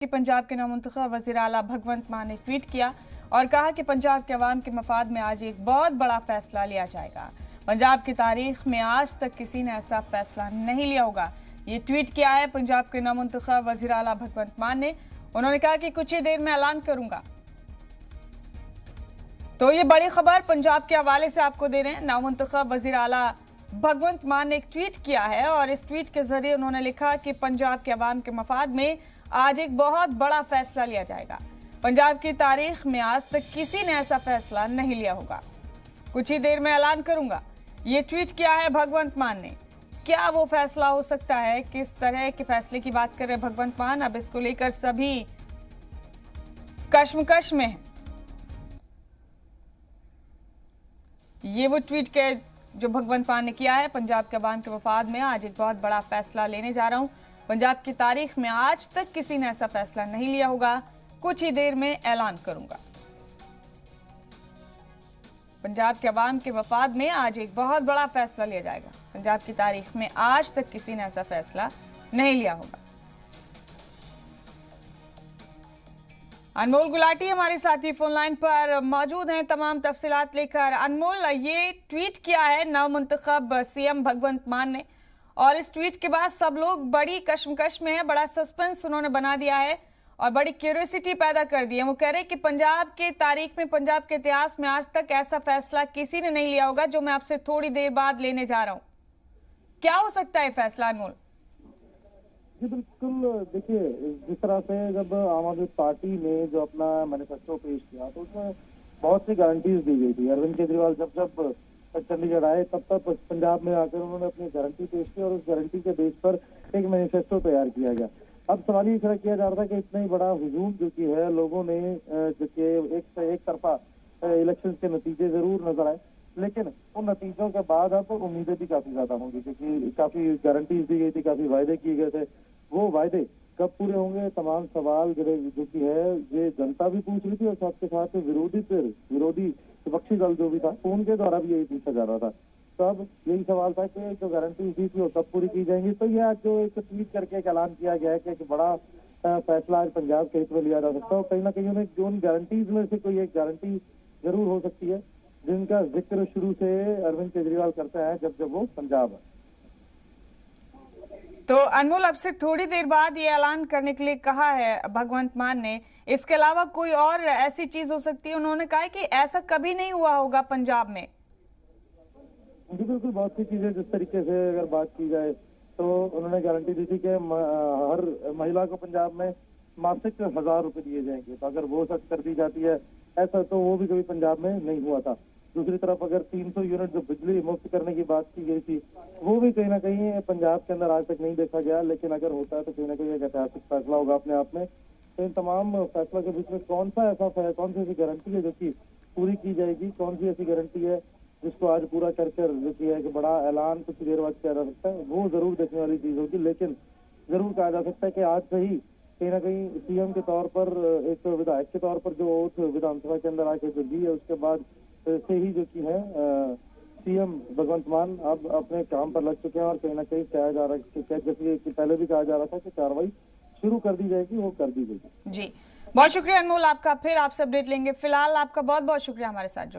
कि पंजाब के नामुंतखब वज़ीर आला भगवंत मान ने ट्वीट किया और कहा कि पंजाब के अवाम के मफाद में आज एक बहुत बड़ा फैसला लिया जाएगा। पंजाब की तारीख में आज तक किसी ने ऐसा फैसला नहीं लिया होगा। ये ट्वीट किया है पंजाब के नामुंतखब वज़ीर आला भगवंत मान ने। उन्होंने कहा कि कुछ ही देर में ऐलान करूंगा। तो ये बड़ी खबर पंजाब के हवाले से आपको दे रहे हैं। नामुंतखब वज़ीर आला भगवंत मान ने एक ट्वीट किया है और इस ट्वीट के जरिए उन्होंने लिखा कि पंजाब के अवाम के मफाद में आज एक बहुत बड़ा फैसला लिया जाएगा। पंजाब की तारीख में आज तक किसी ने ऐसा फैसला नहीं लिया होगा। कुछ ही देर में ऐलान करूंगा। ये ट्वीट किया है भगवंत मान ने। क्या वो फैसला हो सकता है? किस तरह के फैसले की बात कर रहे हैं भगवंत मान? अब इसको लेकर सभी कश्मकश में हैं। ये वो ट्वीट के जो भगवंत मान ने किया है, पंजाब के अवाम के मफाद में आज एक बहुत बड़ा फैसला लेने जा रहा हूं। पंजाब की तारीख में आज तक किसी ने ऐसा फैसला नहीं लिया होगा। कुछ ही देर में ऐलान करूंगा। पंजाब के अवाम के मफाद में आज एक बहुत बड़ा फैसला लिया जाएगा। पंजाब की तारीख में आज तक किसी ने ऐसा फैसला नहीं लिया होगा। अनमोल गुलाटी हमारे साथी फोन लाइन पर मौजूद हैं तमाम तफसीलात लेकर। अनमोल, ये ट्वीट किया है नवमुंतखब सीएम भगवंत मान ने और इस ट्वीट के बाद सब लोग बड़ी कश्मकश में है। बड़ा सस्पेंस उन्होंने बना दिया है और बड़ी क्यूरियोसिटी पैदा कर दी है। वो कह रहे हैं कि पंजाब के तारीख में, पंजाब के इतिहास में आज तक ऐसा फैसला किसी ने नहीं लिया होगा जो मैं आपसे थोड़ी देर बाद लेने जा रहा हूँ। क्या हो सकता है फैसला अनमोल? जी बिल्कुल, देखिए जिस तरह से जब आम आदमी पार्टी ने जो अपना मैनिफेस्टो पेश किया तो उसमें बहुत सी गारंटीज दी गई थी। अरविंद केजरीवाल जब चंडीगढ़ आए तब पंजाब में आकर उन्होंने अपनी गारंटी पेश की और उस गारंटी के बेस पर एक मैनिफेस्टो तैयार किया गया। अब सवाल ये खड़ा किया जा रहा था कि इतना ही बड़ा हुजूम जो कि है, लोगों ने जो कि एक तरफा इलेक्शन के नतीजे जरूर नजर आए, लेकिन उन नतीजों के बाद अब उम्मीदें भी काफी ज्यादा होंगी क्योंकि काफी गारंटीज दी गई थी, काफी वायदे किए गए थे। वो वायदे कब पूरे होंगे, तमाम सवाल जो कि है ये जनता भी पूछ रही थी और साथ के साथ विरोधी विपक्षी दल जो भी था उनके द्वारा भी यही पूछा जा रहा था। तो अब यही सवाल था कि जो गारंटी दी थी वो कब पूरी की जाएंगी। तो यह जो एक ट्वीट करके एक ऐलान किया गया है कि एक बड़ा फैसला आज पंजाब के हित में लिया जा सकता है। कहीं ना कहीं उन्हें उन गारंटीज में से कोई एक गारंटी जरूर हो सकती है जिनका जिक्र शुरू से अरविंद केजरीवाल करते हैं जब वो पंजाब है। तो अनमोल, अब से थोड़ी देर बाद ये ऐलान करने के लिए कहा है भगवंत मान ने। इसके अलावा कोई और ऐसी चीज हो सकती है? उन्होंने कहा है कि ऐसा कभी नहीं हुआ होगा पंजाब में। जी बिल्कुल, बहुत सी चीजें जिस तरीके से अगर बात की जाए तो उन्होंने गारंटी दी थी कि हर महिला को पंजाब में मासिक 1000 रुपए दिए जाएंगे। तो अगर वो सच कर दी जाती है ऐसा, तो वो भी कभी पंजाब में नहीं हुआ था। दूसरी तरफ अगर 300 यूनिट जो बिजली मुफ्त करने की बात की गई थी वो भी कहीं ना कहीं पंजाब के अंदर आज तक नहीं देखा गया, लेकिन अगर होता है तो कहीं ना कहीं एक ऐतिहासिक फैसला होगा अपने आप में। तो इन तमाम फैसलों के बीच में कौन सी ऐसी गारंटी है जो कि पूरी की जाएगी, कौन सी ऐसी गारंटी है जिसको आज पूरा कर जो कि है कि बड़ा ऐलान कुछ देर बाद किया जा सकता है, वो जरूर देखने वाली चीज होगी। लेकिन जरूर कहा जा सकता है कि आज से ही कहीं ना कहीं सीएम के तौर पर, एक विधायक के तौर पर जो ओथ विधानसभा के अंदर आके जो दी है, उसके बाद से ही जो कि है सीएम भगवंत मान अब अपने काम पर लग चुके हैं और कहीं ना कहीं कहा जा रहा है, जैसे कि पहले भी कहा जा रहा था कि कार्रवाई शुरू कर दी जाएगी, वो कर दी गई। जी, बहुत शुक्रिया अनमोल आपका। फिर आपसे अपडेट लेंगे। फिलहाल आपका बहुत बहुत शुक्रिया हमारे साथ जुड़ने।